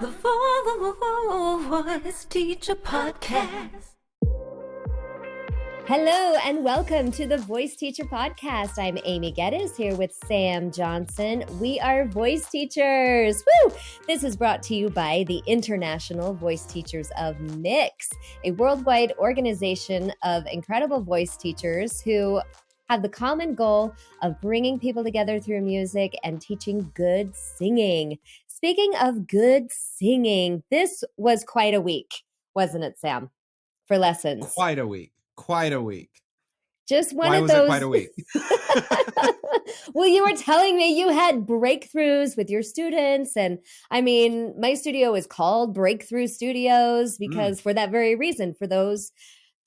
The Voice Teacher Podcast. Hello and welcome to the Voice Teacher Podcast. I'm Aimee Geddes here with Sam Johnson. We are voice teachers. Woo! This is brought to you by the International Voice Teachers of Mix, a worldwide organization of incredible voice teachers who have the common goal of bringing people together through music and teaching good singing. Speaking of good singing, this was quite a week, wasn't it, Sam, for lessons? Quite a week. Just one Why of was those. it quite a week? Well, you were telling me you had breakthroughs with your students. And I mean, my studio is called Breakthrough Studios because for that very reason, for those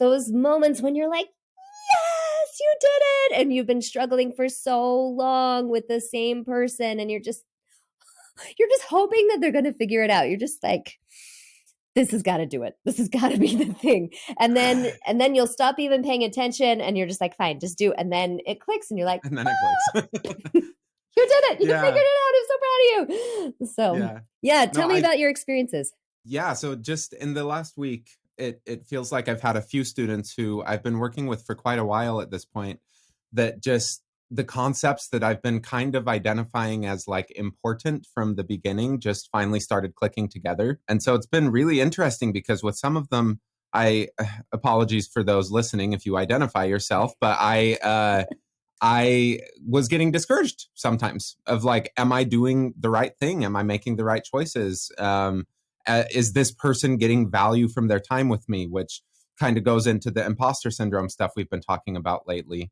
moments when you're like, yes, you did it. And you've been struggling for so long with the same person. And you're just hoping that they're going to figure it out. You're just like, this has got to do it. This has got to be the thing. And then you'll stop even paying attention and you're just like, fine, just do. And then it clicks and you're like, And then it clicks. You did it. You figured it out. I'm so proud of you. So tell me about your experiences. Yeah. So just in the last week, it feels like I've had a few students who I've been working with for quite a while at this point, that just the concepts that I've been kind of identifying as like important from the beginning just finally started clicking together. And so it's been really interesting because with some of them, apologies for those listening if you identify yourself, but I was getting discouraged sometimes of like, am I doing the right thing? Am I making the right choices? Is this person getting value from their time with me? Which kind of goes into the imposter syndrome stuff we've been talking about lately.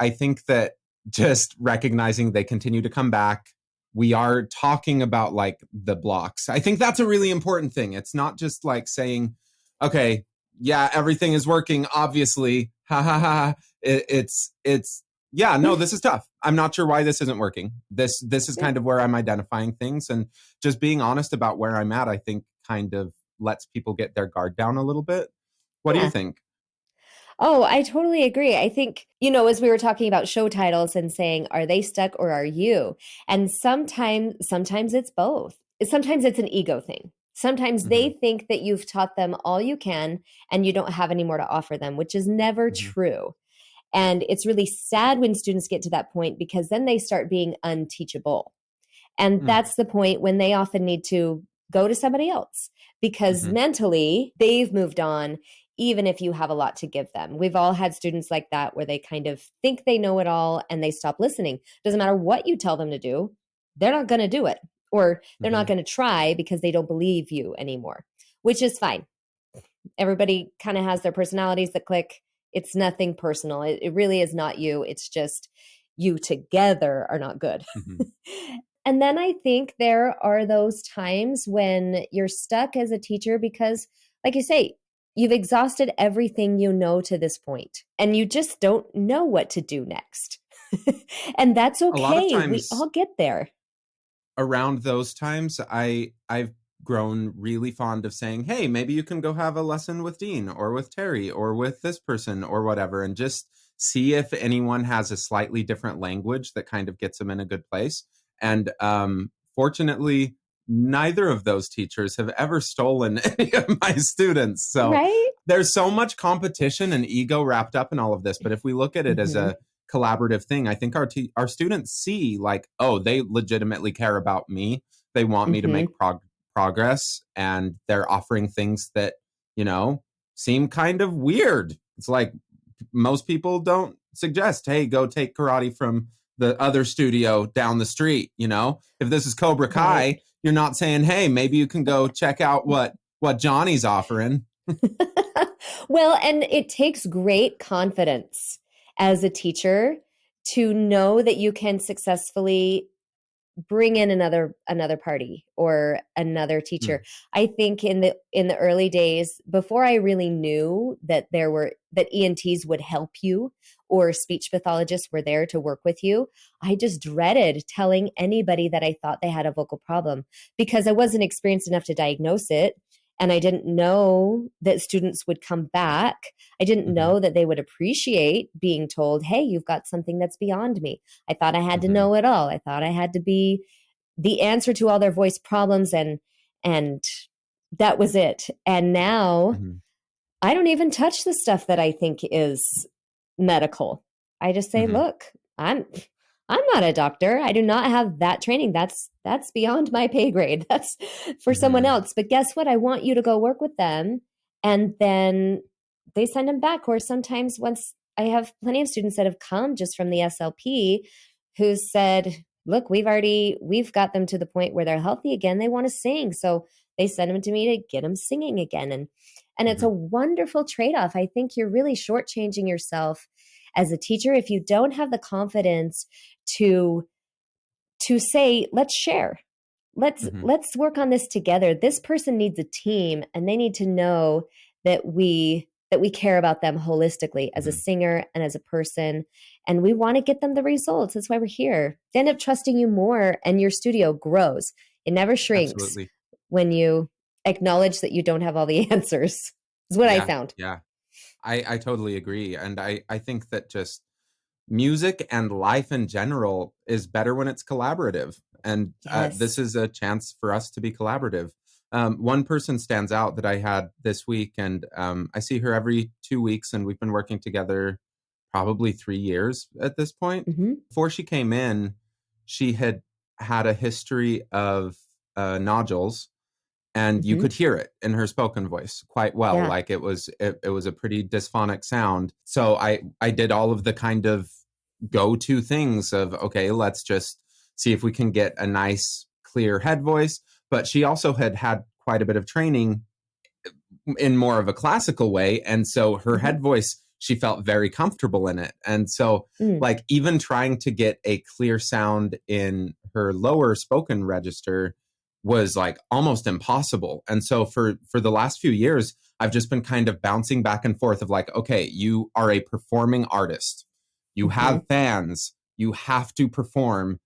I think that just recognizing they continue to come back. We are talking about like the blocks. I think that's a really important thing. It's not just like saying, okay, yeah, everything is working, obviously. Ha ha ha. It's no, this is tough. I'm not sure why this isn't working. This is kind of where I'm identifying things, and just being honest about where I'm at, I think kind of lets people get their guard down a little bit. What do you think? Oh, I totally agree. I think, as we were talking about show titles and saying, are they stuck or are you? And sometimes it's both. Sometimes it's an ego thing. Sometimes they think that you've taught them all you can and you don't have any more to offer them, which is never true. And it's really sad when students get to that point because then they start being unteachable. And that's the point when they often need to go to somebody else because mentally they've moved on, even if you have a lot to give them. We've all had students like that where they kind of think they know it all and they stop listening. Doesn't matter what you tell them to do, they're not going to do it, or they're not going to try because they don't believe you anymore, which is fine. Everybody kind of has their personalities that click. It's nothing personal. It really is not you. It's just you together are not good. And then I think there are those times when you're stuck as a teacher because, like you say, you've exhausted everything you know to this point, and you just don't know what to do next. And that's okay. A lot of times, we all get there. Around those times, I've grown really fond of saying, hey, maybe you can go have a lesson with Dean or with Terry or with this person or whatever, and just see if anyone has a slightly different language that kind of gets them in a good place. And fortunately, neither of those teachers have ever stolen any of my students. So there's so much competition and ego wrapped up in all of this. But if we look at it as a collaborative thing, I think our students see like, oh, they legitimately care about me. They want me to make progress, and they're offering things that, seem kind of weird. It's like most people don't suggest, hey, go take karate from the other studio down the street. If this is Cobra Kai, you're not saying, hey, maybe you can go check out what Johnny's offering. Well, and it takes great confidence as a teacher to know that you can successfully bring in another party or another teacher. I think in the early days, before I really knew that ENTs would help you or speech pathologists were there to work with you, I just dreaded telling anybody that I thought they had a vocal problem because I wasn't experienced enough to diagnose it. And I didn't know that students would come back. I didn't know that they would appreciate being told, hey, you've got something that's beyond me. I thought I had to know it all. I thought I had to be the answer to all their voice problems. And And that was it. And now Mhm. I don't even touch the stuff that I think is medical. I just say, Mhm. look, I'm not a doctor. I do not have that training. That's beyond my pay grade. That's for someone Mhm. else. But guess what? I want you to go work with them. And then they send them back. Or sometimes once I have plenty of students that have come just from the SLP who said, look, we've got them to the point where they're healthy again. They want to sing. So they send them to me to get them singing again. And it's a Mhm. wonderful trade-off. I think you're really shortchanging yourself as a teacher if you don't have the confidence to say, let's share. Mhm. Let's work on this together. This person needs a team, and they need to know that we care about them holistically as a Mhm. singer and as a person, and we want to get them the results. That's why we're here. They end up trusting you more, and your studio grows. It never shrinks Absolutely. when you acknowledge that you don't have all the answers. Is what I Yeah. found. Yeah. I totally agree. And I think that just music and life in general is better when it's collaborative. And this Yes. is a chance for us to be collaborative. One person stands out that I had this week, and I see her every 2 weeks, and we've been working together probably 3 years at this point. Hmm. Before she came in, she had had a history of nodules, and you Hmm. could hear it in her spoken voice quite well. Yeah. Like it was a pretty dysphonic sound. So I did all of the kind of go-to things of, okay, let's just see if we can get a nice clear head voice. But she also had quite a bit of training in more of a classical way, and so her Hmm. head voice, she felt very comfortable in it. And so Mm. like even trying to get a clear sound in her lower spoken register was like almost impossible. And so for the last few years, I've just been kind of bouncing back and forth of like, okay, you are a performing artist, you Hmm. have fans, you have to perform.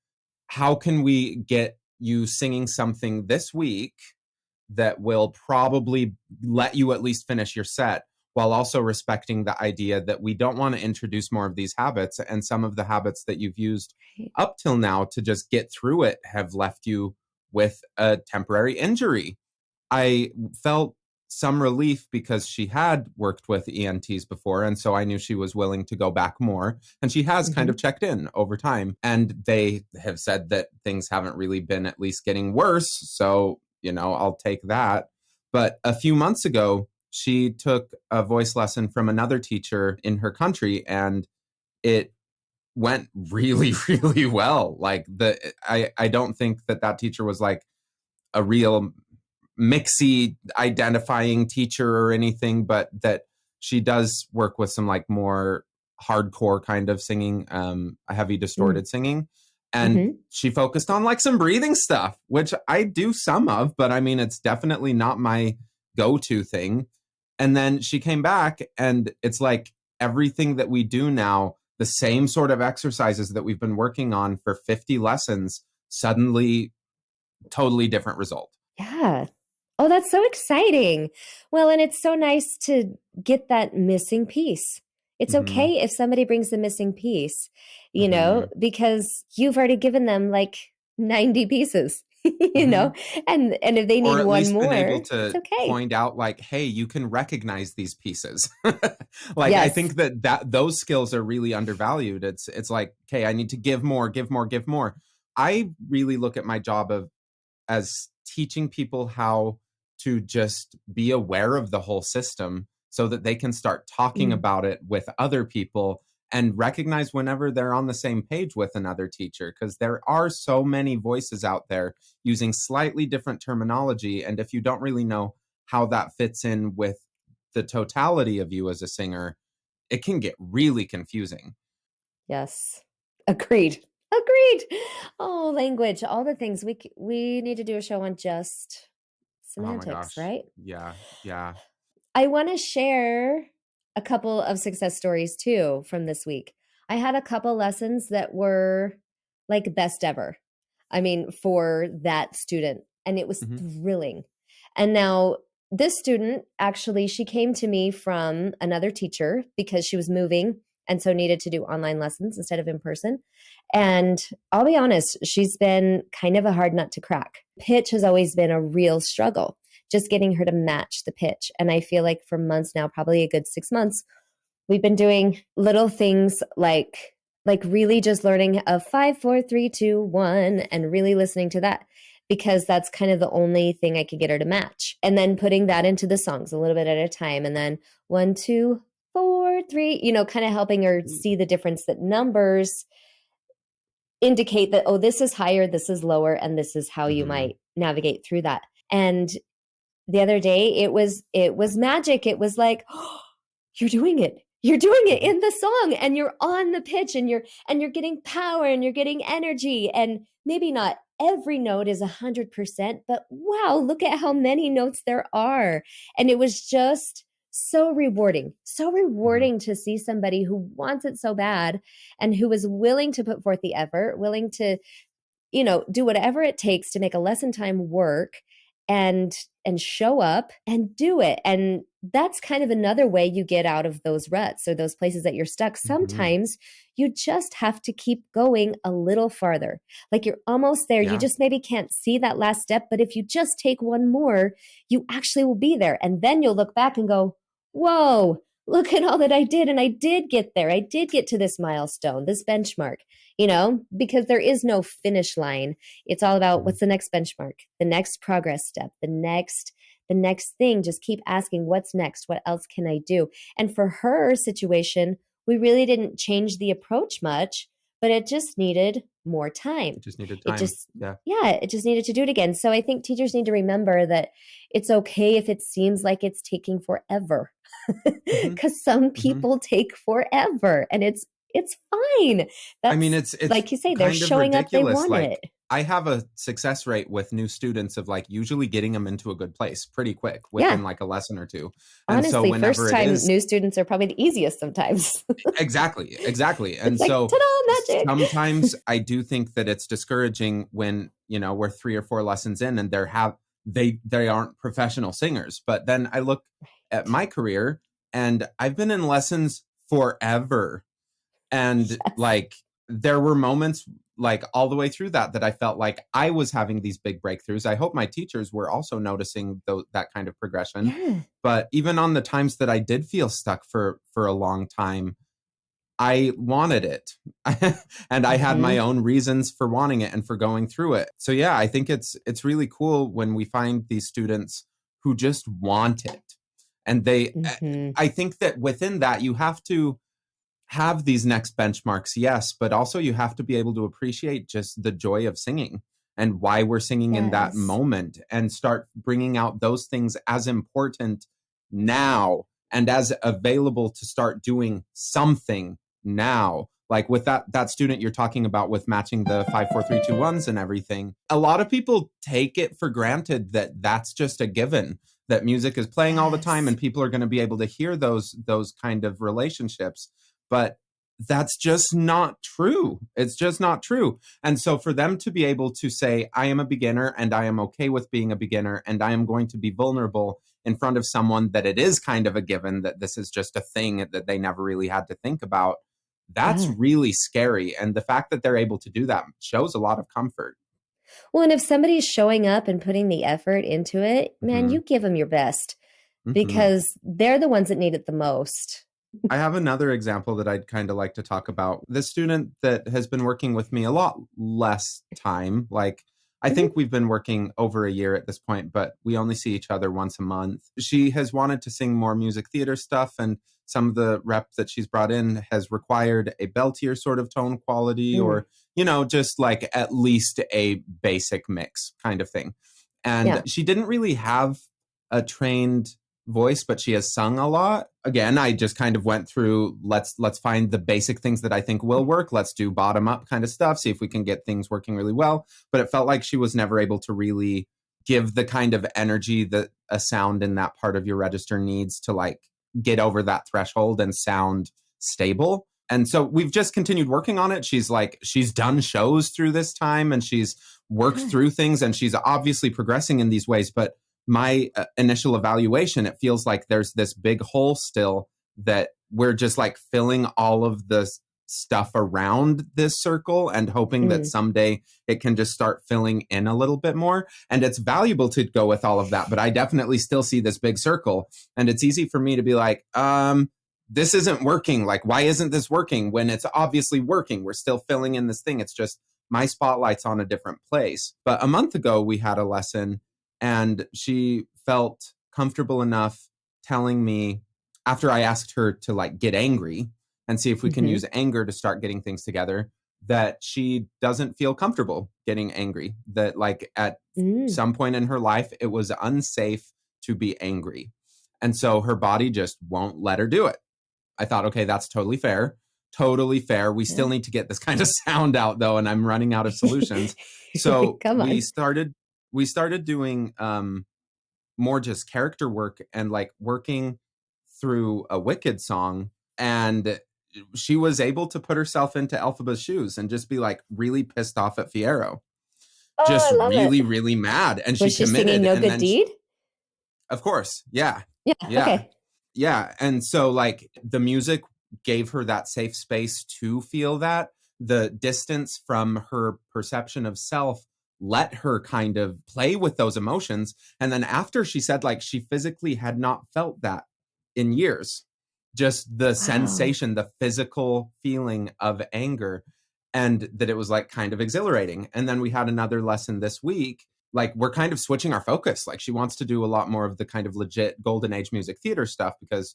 How can we get you singing something this week that will probably let you at least finish your set, while also respecting the idea that we don't want to introduce more of these habits, and some of the habits that you've used Right. up till now to just get through it have left you with a temporary injury. I felt some relief because she had worked with ENTs before. And so I knew she was willing to go back more. And she has kind Hmm. of checked in over time. And they have said that things haven't really been at least getting worse. So, I'll take that. But a few months ago, she took a voice lesson from another teacher in her country, and it went really, really well. Like I don't think that teacher was like a real mixy identifying teacher or anything, but that she does work with some like more hardcore kind of singing, heavy Mm. distorted singing. And Hmm. she focused on like some breathing stuff, which I do some of, but I mean, it's definitely not my go-to thing. And then she came back, and it's like everything that we do now, the same sort of exercises that we've been working on for 50 lessons, suddenly totally different result. Yeah. Oh, that's so exciting. Well, and it's so nice to get that missing piece. It's Mhm. okay if somebody brings the missing piece, Mhm. because you've already given them like 90 pieces, Mhm. and if they need Or at one least been able more, it's to okay. point out like, "Hey, you can recognize these pieces." Like, I Yes. think that those skills are really undervalued. It's like, "Okay, I need to give more, give more, give more." I really look at my job of as teaching people how to just be aware of the whole system so that they can start talking Mm. about it with other people and recognize whenever they're on the same page with another teacher, because there are so many voices out there using slightly different terminology, and if you don't really know how that fits in with the totality of you as a singer, it can get really confusing. Yes. Agreed. Agreed. Oh, language, all the things we need to do a show on just Oh my semantics, gosh. right? Yeah, yeah. I want to share a couple of success stories too from this week. I had a couple lessons that were like best ever. I mean, for that student, and it was Mhm. thrilling. And now this student actually, she came to me from another teacher because she was moving and so needed to do online lessons instead of in person. And I'll be honest, she's been kind of a hard nut to crack. Pitch has always been a real struggle, just getting her to match the pitch. And I feel like for months now, probably a good 6 months, we've been doing little things like really just learning a 5, 4, 3, 2, 1 and really listening to that, because that's kind of the only thing I could get her to match. And then putting that into the songs a little bit at a time. And then 1, 2, 4, 3, kind of helping her see the difference, that numbers indicate that, oh, this is higher, this is lower, and this is how you might navigate through that. And the other day it was magic. It was like, oh, you're doing it. You're doing it in the song, and you're on the pitch, and you're getting power, and you're getting energy. And maybe not every note is 100%, but wow, look at how many notes there are. And it was just so rewarding to see somebody who wants it so bad and who is willing to put forth the effort, willing to, do whatever it takes to make a lesson time work and show up and do it. And that's kind of another way you get out of those ruts or those places that you're stuck. Sometimes you just have to keep going a little farther. Like you're almost there. Yeah. You just maybe can't see that last step, but if you just take one more, you actually will be there. And then you'll look back and go, whoa, look at all that I did. And I did get there. I did get to this milestone, this benchmark, because there is no finish line. It's all about what's the next benchmark, the next progress step, the next thing. Just keep asking, what's next? What else can I do? And for her situation, we really didn't change the approach much, but it just needed more time. It just needed time. It just needed to do it again. So I think teachers need to remember that it's okay if it seems like it's taking forever, because some people take forever, and it's fine. That's, it's like you say, they're showing up, they want it. I have a success rate with new students of usually getting them into a good place pretty quick within a lesson or two. And honestly, so whenever first time new students are probably the easiest sometimes. Exactly. And it's so ta-da, magic. Sometimes I do think that it's discouraging when, we're 3 or 4 lessons in and they aren't professional singers. But then I look at my career and I've been in lessons forever. And there were moments all the way through that I felt like I was having these big breakthroughs. I hope my teachers were also noticing that kind of progression. Yeah. But even on the times that I did feel stuck for a long time, I wanted it. And I had my own reasons for wanting it and for going through it. So yeah, I think it's really cool when we find these students who just want it. And I think that within that, you have to have these next benchmarks, yes, but also you have to be able to appreciate just the joy of singing and why we're singing in that moment, and start bringing out those things as important now and as available to start doing something now. Like with that student you're talking about with matching the 5, 4, 3, 2, 1s and everything. A lot of people take it for granted that that's just a given, that music is playing all the time and people are going to be able to hear those kind of relationships. But that's just not true. It's just not true. And so for them to be able to say, I am a beginner and I am okay with being a beginner, and I am going to be vulnerable in front of someone that it is kind of a given that this is just a thing that they never really had to think about, that's really scary. And the fact that they're able to do that shows a lot of comfort. Well, and if somebody's showing up and putting the effort into it, man, you give them your best, because they're the ones that need it the most. I have another example that I'd kind of like to talk about. This student that has been working with me a lot less time, I think we've been working over a year at this point, but we only see each other once a month. She has wanted to sing more music theater stuff, and some of the rep that she's brought in has required a beltier sort of tone quality or, just at least a basic mix kind of thing. And she didn't really have a trained voice, but she has sung a lot. Again, I just kind of went through, let's find the basic things that I think will work. Let's do bottom up kind of stuff, see if we can get things working really well. But it felt like she was never able to really give the kind of energy that a sound in that part of your register needs to get over that threshold and sound stable. And so we've just continued working on it. She's done shows through this time, and she's worked through things, and she's obviously progressing in these ways. But my initial evaluation, it feels like there's this big hole still that we're just like filling all of the stuff around this circle and hoping that someday it can just start filling in a little bit more. And it's valuable to go with all of that, but I definitely still see this big circle. And it's easy for me to be like, this isn't working. Like, why isn't this working when it's obviously working? We're still filling in this thing. It's just my spotlight's on a different place. But a month ago, we had a lesson and she felt comfortable enough telling me, after I asked her to like get angry and see if we can use anger to start getting things together, that she doesn't feel comfortable getting angry. That like at some point in her life, it was unsafe to be angry. And so her body just won't let her do it. I thought, okay, that's totally fair. Totally fair. We still need to get this kind of sound out though, and I'm running out of solutions. So we started doing more just character work and like working through a Wicked song. And she was able to put herself into Elphaba's shoes and just be like really pissed off at Fiyero. Just really, really mad. And was she committed. Singing No Good Deed? Of course. Yeah. Yeah. Okay. Yeah. And so like the music gave her that safe space to feel that. The distance from her perception of self let her kind of play with those emotions. And then after, she said like she physically had not felt that in years. Just the sensation, the physical feeling of anger, and that it was like kind of exhilarating. And then we had another lesson this week. Like we're kind of switching our focus. Like she wants to do a lot more of the kind of legit golden age music theater stuff because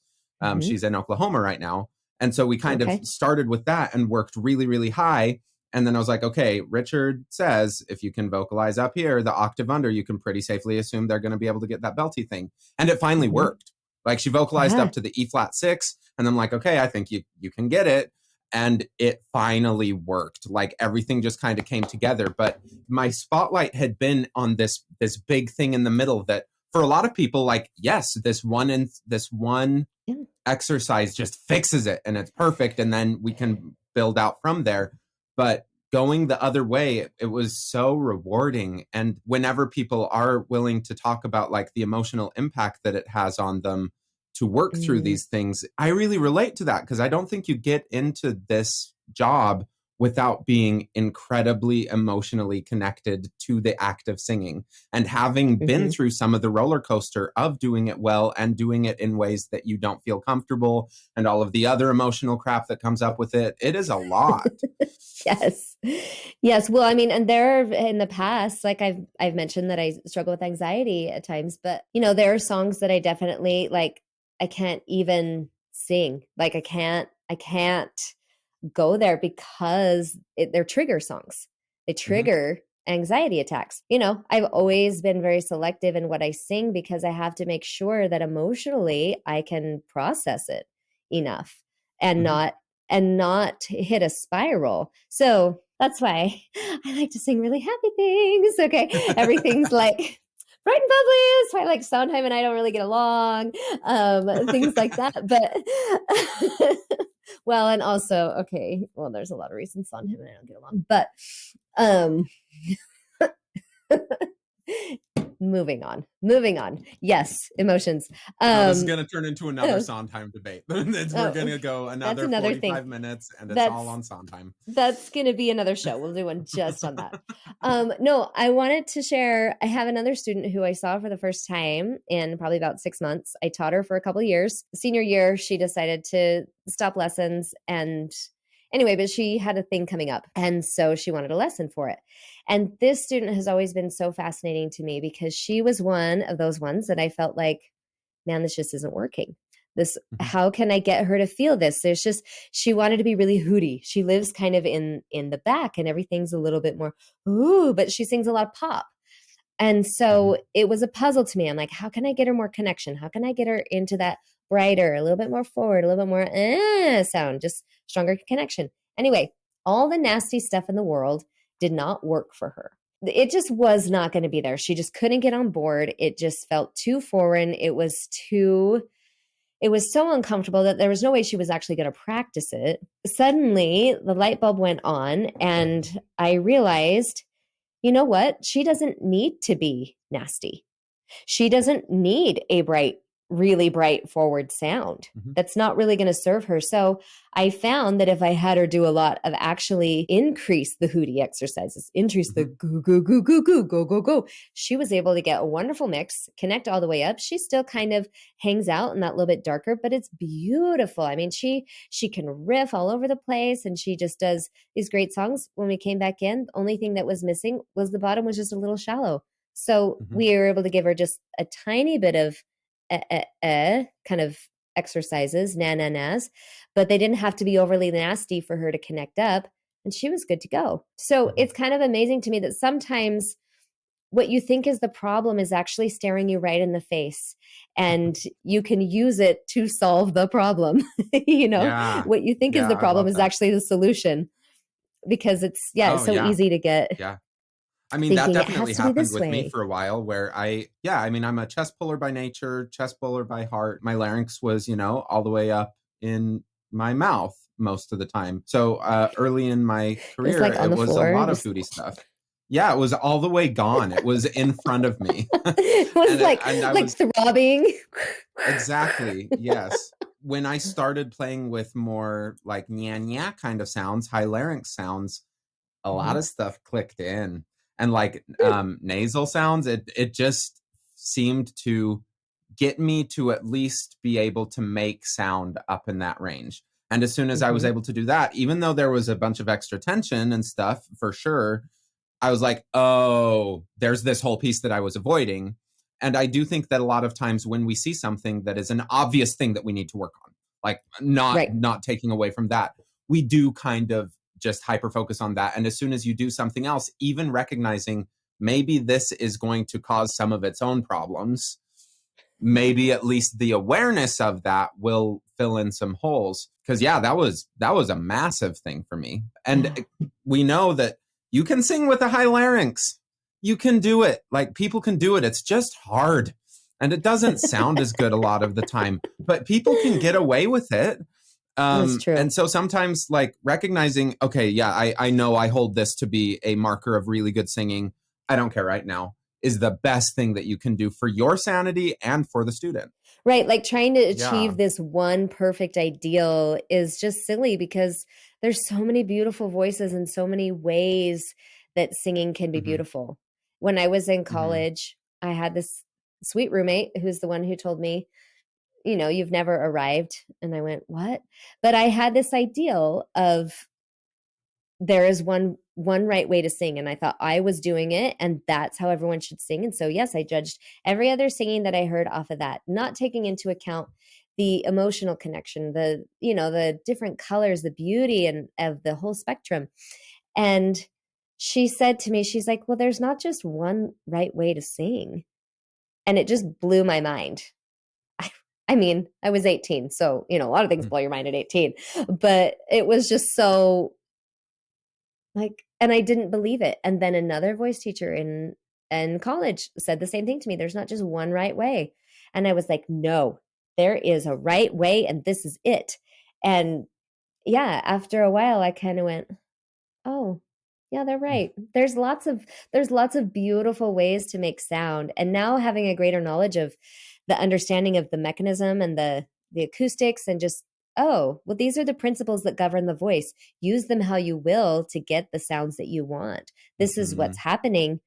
she's in Oklahoma right now. And so we kind of started with that and worked really, really high. And then I was like, okay, Richard says, if you can vocalize up here, the octave under, you can pretty safely assume they're going to be able to get that belty thing. And it finally worked. Like she vocalized up to the E-flat-6, and I'm like, okay, I think you can get it. And it finally worked. Like everything just kind of came together. But my spotlight had been on this big thing in the middle that for a lot of people, like, yes, this one exercise just fixes it and it's perfect. And then we can build out from there. But going the other way, it was so rewarding. And whenever people are willing to talk about like the emotional impact that it has on them to work through these things, I really relate to that because I don't think you get into this job without being incredibly emotionally connected to the act of singing and having been through some of the roller coaster of doing it well and doing it in ways that you don't feel comfortable and all of the other emotional crap that comes up with it. It is a lot. Yes. Well, I mean, and there in the past, like I've mentioned that I struggle with anxiety at times, but you know, there are songs that I definitely like, I can't even sing. Like I can't go there because they're trigger songs. They trigger anxiety attacks. You know, I've always been very selective in what I sing because I have to make sure that emotionally I can process it enough and not hit a spiral. So that's why I like to sing really happy things. Okay. Everything's like bright and bubbly. That's why like Sondheim and I don't really get along. Things like that. But well, and also, okay, well, there's a lot of reasons Sondheim and I don't get along. But moving on. Yes, emotions. This is going to turn into another Sondheim debate. We're going to go another 45 minutes, and it's all on Sondheim. That's going to be another show. We'll do one just on that. No, I wanted to share. I have another student who I saw for the first time in probably about 6 months. I taught her for a couple of years. Senior year, she decided to stop lessons and anyway, but she had a thing coming up. And so she wanted a lesson for it. And this student has always been so fascinating to me because she was one of those ones that I felt like, man, this just isn't working. How can I get her to feel this? She wanted to be really hooty. She lives kind of in the back and everything's a little bit more, ooh, but she sings a lot of pop. And so it was a puzzle to me. I'm like, how can I get her more connection? How can I get her into that brighter, a little bit more forward, a little bit more sound, just stronger connection. Anyway, all the nasty stuff in the world did not work for her. It just was not going to be there. She just couldn't get on board. It just felt too foreign. It was so uncomfortable that there was no way she was actually going to practice it. Suddenly, the light bulb went on and I realized, you know what? She doesn't need to be nasty. She doesn't need a bright really bright forward sound. Mhm. That's not really going to serve her. So I found that if I had her do a lot of actually increase the hootie exercises, increase the Mhm. goo, goo, goo, goo, goo, go, go, go, she was able to get a wonderful mix, connect all the way up. She still kind of hangs out in that little bit darker, but it's beautiful. I mean, she can riff all over the place, and she just does these great songs. When we came back in, the only thing that was missing was the bottom was just a little shallow. So Mhm. we were able to give her just a tiny bit of kind of exercises, nas, but they didn't have to be overly nasty for her to connect up, and she was good to go. So Mhm. it's kind of amazing to me that sometimes what you think is the problem is actually staring you right in the face, and you can use it to solve the problem. Yeah. What you think is Yeah, the I problem love is that. actually the solution, because it's Oh, so yeah. easy to get Yeah. I mean, that thinking it definitely has to be happened this with me way. for a while where I mean, I'm a chess puller by nature, chess puller by heart. My larynx was, all the way up in my mouth most of the time. So early in my It was career, like on it the was a floor, lot of just hootie stuff. Yeah, it was all the way gone. It was in front of me. it was And I like was throbbing. exactly, yes. When I started playing with more like nya nya kind of sounds, high larynx sounds, a lot Mhm. of stuff clicked in, and like nasal sounds, it just seemed to get me to at least be able to make sound up in that range. And as soon as I was Mhm. able to do that, even though there was a bunch of extra tension and stuff for sure, I was like, oh, there's this whole piece that I was avoiding. And I do think that a lot of times when we see something that is an obvious thing that we need to work on, like Right. not taking away from that, we do kind of just hyper focus on that. And as soon as you do something else, even recognizing maybe this is going to cause some of its own problems, maybe at least the awareness of that will fill in some holes. Because yeah, that was a massive thing for me. And Yeah. we know that you can sing with a high larynx. You can do it. Like people can do it. It's just hard. And it doesn't sound as good a lot of the time, but people can get away with it. That's And true. so sometimes like recognizing, okay, yeah, I know I hold this to be a marker of really good singing. I don't care right now, is the best thing that you can do for your sanity and for the student. Right, like trying to Yeah. achieve this one perfect ideal is just silly, because there's so many beautiful voices and so many ways that singing can be Hmm. beautiful. When I was in Hmm. college, I had this sweet roommate who's the one who told me, you've never arrived. And I went, what? But I had this ideal of there is one right way to sing, and I thought I was doing it, and that's how everyone should sing. And so yes, I judged every other singing that I heard off of that, not taking into account the emotional connection, the different colors, the beauty and of the whole spectrum. And she said to me, she's like, well, there's not just one right way to sing. And it just blew my mind. I mean, I was 18, so a lot of things blow your mind at 18, but it was just so, like, and I didn't believe it. And then another voice teacher in college said the same thing to me. There's not just one right way. And I was like, no, there is a right way, and this is it. And yeah, after a while I kind of went, oh, yeah, they're right. There's lots of beautiful ways to make sound. And now having a greater knowledge of the understanding of the mechanism and the acoustics, and just, oh, well, these are the principles that govern the voice. Use them how you will to get the sounds that you want. This is Hmm. what's happening.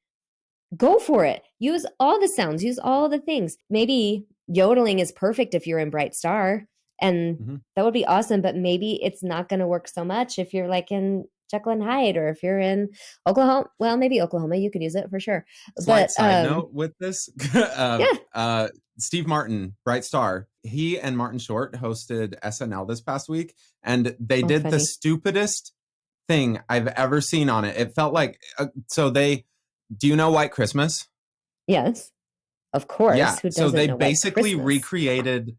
Go for it. Use all the sounds, use all the things. Maybe yodeling is perfect if you're in Bright Star, and Hmm. that would be awesome, but maybe it's not going to work so much if you're like in Jekyll and Hyde, or if you're in Oklahoma. Well, maybe Oklahoma, you could use it for sure. Slight But side note with this, yeah. Steve Martin, Bright Star, he and Martin Short hosted SNL this past week, and they Oh, did the funny. stupidest thing I've ever seen on it. It felt like, do you know White Christmas? Yes. Of course. Yeah. Who So doesn't they know White basically Christmas? recreated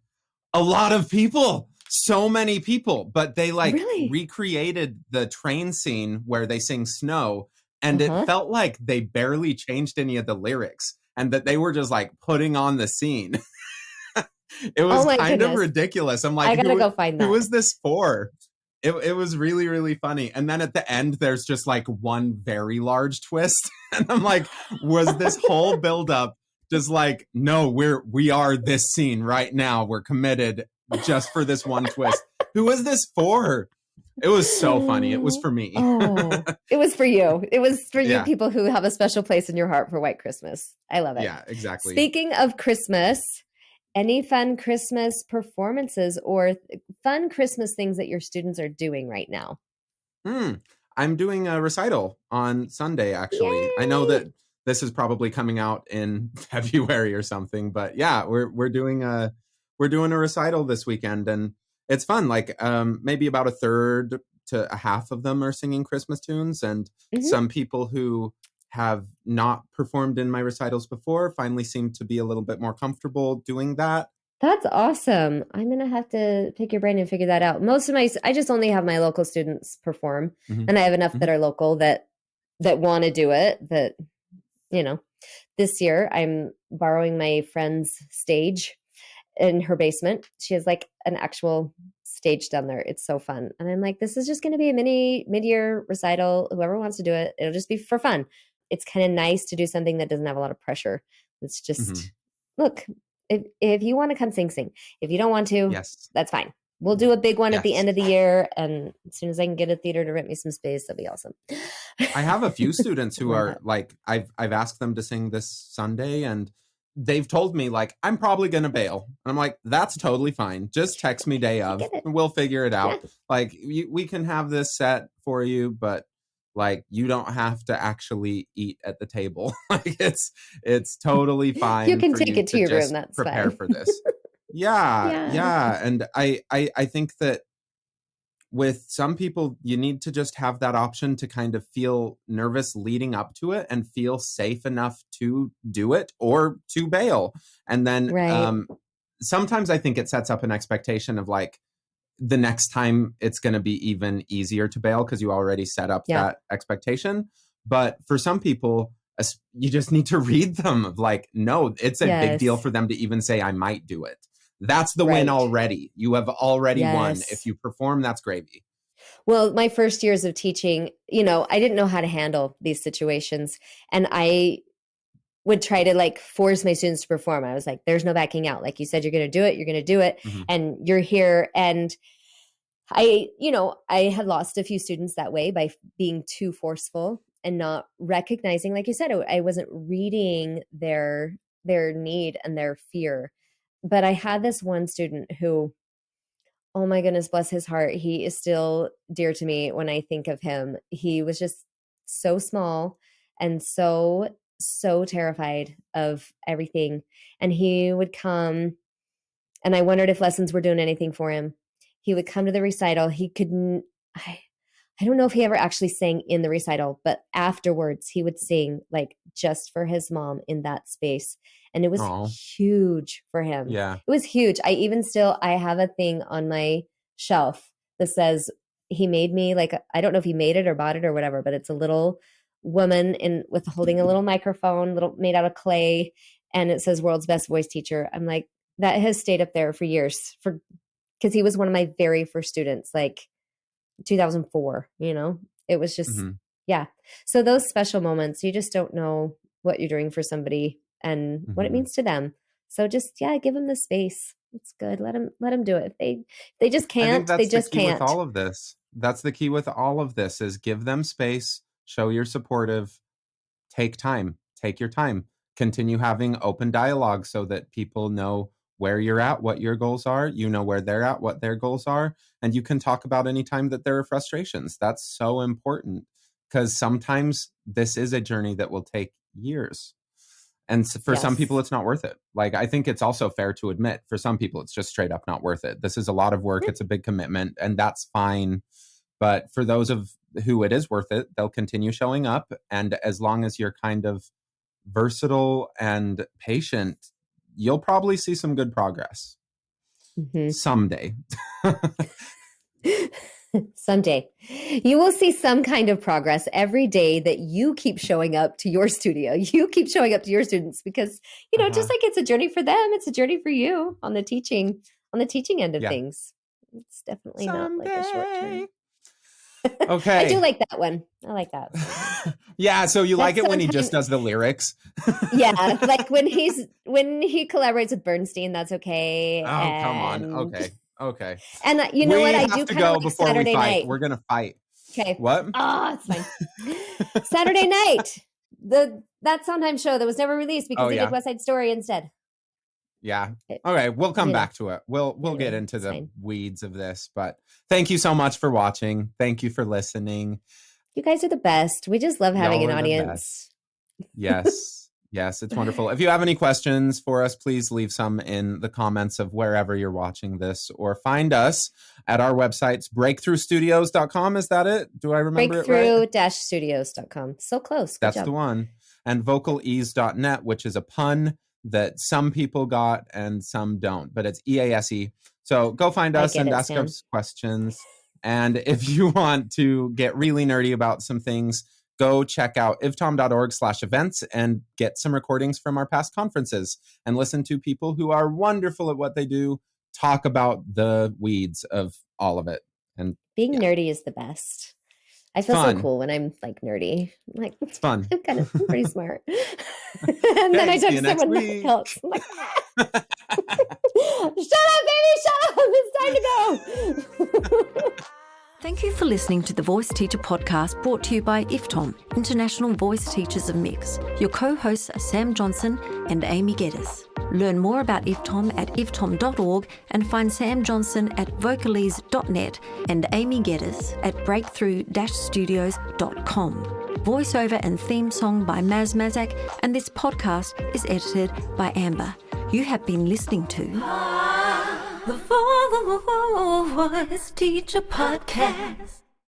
a lot of people, so many people, but they like Really? recreated the train scene where they sing Snow, and it Uh-huh. felt like they barely changed any of the lyrics and that they were just like putting on the scene. It Oh was my kind of goodness. ridiculous. I'm like, I gotta go find who that. is this for? It was really, really funny. And then at the end, there's just like one very large twist. And I'm like, was this whole buildup just like, no, we are this scene right now. We're committed just for this one twist. Who is this for? It was so funny. It was for me. Oh, it was for you. It was for you Yeah. people who have a special place in your heart for White Christmas. I love it. Yeah, exactly. Speaking of Christmas, any fun Christmas performances or fun Christmas things that your students are doing right now? I'm doing a recital on Sunday, actually. Yay! I know that this is probably coming out in February or something, but yeah, we're doing a recital this weekend, and it's fun. Like maybe about a third to a half of them are singing Christmas tunes, and some people who have not performed in my recitals before finally seem to be a little bit more comfortable doing that. That's awesome. I'm going to have to pick your brain and figure that out. I just only have my local students perform, and I have enough that are local that want to do it, that, this year I'm borrowing my friend's stage in her basement. She has like an actual stage down there. It's so fun. And I'm like, this is just going to be a mid-year recital. Whoever wants to do it, it'll just be for fun. It's kind of nice to do something that doesn't have a lot of pressure. It's just, look, if you want to come sing. If you don't want to, Yes, that's fine. We'll do a big one at the Yes. end of the year. And as soon as I can get a theater to rent me some space, that'll be awesome. I have a few students who are like, I've asked them to sing this Sunday, and they've told me like, I'm probably going to bail. I'm like, that's totally fine. Just text me day of, and we'll figure it out. Yeah. Like we can have this set for you, but like, you don't have to actually eat at the table. Like it's totally fine. You can for take it to your room. That's prepare fine. for this. Yeah. And I think that with some people, you need to just have that option to kind of feel nervous leading up to it and feel safe enough to do it or to bail. And then sometimes I think it sets up an expectation of like, the next time it's going to be even easier to bail because you already set up that expectation. But for some people, you just need to read them of like, no, it's a big deal for them to even say, I might do it. That's the win already. You have already won. If you perform, that's gravy. Well, my first years of teaching, I didn't know how to handle these situations. And I would try to like force my students to perform. I was like, there's no backing out. Like you said, you're going to do it. You're going to do it. And you're here. And I had lost a few students that way by being too forceful and not recognizing, like you said, I wasn't reading their need and their fear. But I had this one student who, oh my goodness, bless his heart, he is still dear to me when I think of him. He was just so small and so terrified of everything. And he would come, and I wondered if lessons were doing anything for him. He would come to the recital. He couldn't, I don't know if he ever actually sang in the recital, but afterwards he would sing like just for his mom in that space. And it was huge for him. Yeah. It was huge. I have a thing on my shelf that says he made me like, I don't know if he made it or bought it or whatever, but it's a little woman with holding a little microphone, made out of clay. And it says world's best voice teacher. I'm like, that has stayed up there for years because he was one of my very first students, like 2004, it was just, So those special moments, you just don't know what you're doing for somebody and what it means to them. So just, give them the space. It's good. Let them do it. If they just can't, they just can't. With all of this. That's the key with all of this is give them space, show you're supportive, take time, take your time, continue having open dialogue so that people know where you're at, what your goals are, where they're at, what their goals are, and you can talk about any time that there are frustrations. That's so important because sometimes this is a journey that will take years. And for some people, it's not worth it. Like, I think it's also fair to admit for some people, it's just straight up not worth it. This is a lot of work. It's a big commitment, and that's fine. But for those of who it is worth it, they'll continue showing up. And as long as you're kind of versatile and patient, you'll probably see some good progress someday. Someday. You will see some kind of progress every day that you keep showing up to your studio. You keep showing up to your students because, just like it's a journey for them, it's a journey for you on the teaching end of things. It's definitely not like a short term. Okay. I do like that one. I like that. Yeah, so you like That's it when he just sometimes- does the lyrics? Yeah, like when he collaborates with Bernstein, that's okay. Oh, come on. And Okay. and you know We what? I have do to kind of go like before Saturday we fight. night. We're going to fight. Okay. What? Oh, it's fine. Saturday night. That Sondheim show that was never released because they did West Side Story instead. Yeah. Okay, we'll come back to it. We'll get into it's the fine. weeds of this, but thank you so much for watching. Thank you for listening. You guys are the best. We just love having Y'all an are the audience. Yes. Yes, it's wonderful. If you have any questions for us, please leave some in the comments of wherever you're watching this, or find us at our websites, breakthroughstudios.com. Is that it? Do I remember it right? Breakthrough-studios.com. So close. Good That's job. the one. And vocalease.net, which is a pun that some people got and some don't, but it's EASE. So go find us and ask us questions. And if you want to get really nerdy about some things, go check out ivtom.org/events and get some recordings from our past conferences and listen to people who are wonderful at what they do talk about the weeds of all of it. And being nerdy is the best. I feel so cool when I'm like nerdy. I'm like, it's fun. I'm pretty smart. And then I talk to someone else. I'm like, shut up, baby, shut up. It's time to go. Thank you for listening to the Voice Teacher Podcast, brought to you by IFTOM, International Voice Teachers of Mix. Your co-hosts are Sam Johnson and Aimee Geddes. Learn more about IFTOM at iftom.org and find Sam Johnson at vocalese.net and Aimee Geddes at breakthrough-studios.com. Voiceover and theme song by Maz Mazak, and this podcast is edited by Amber. You have been listening to Ah, the Voice Teacher Podcast.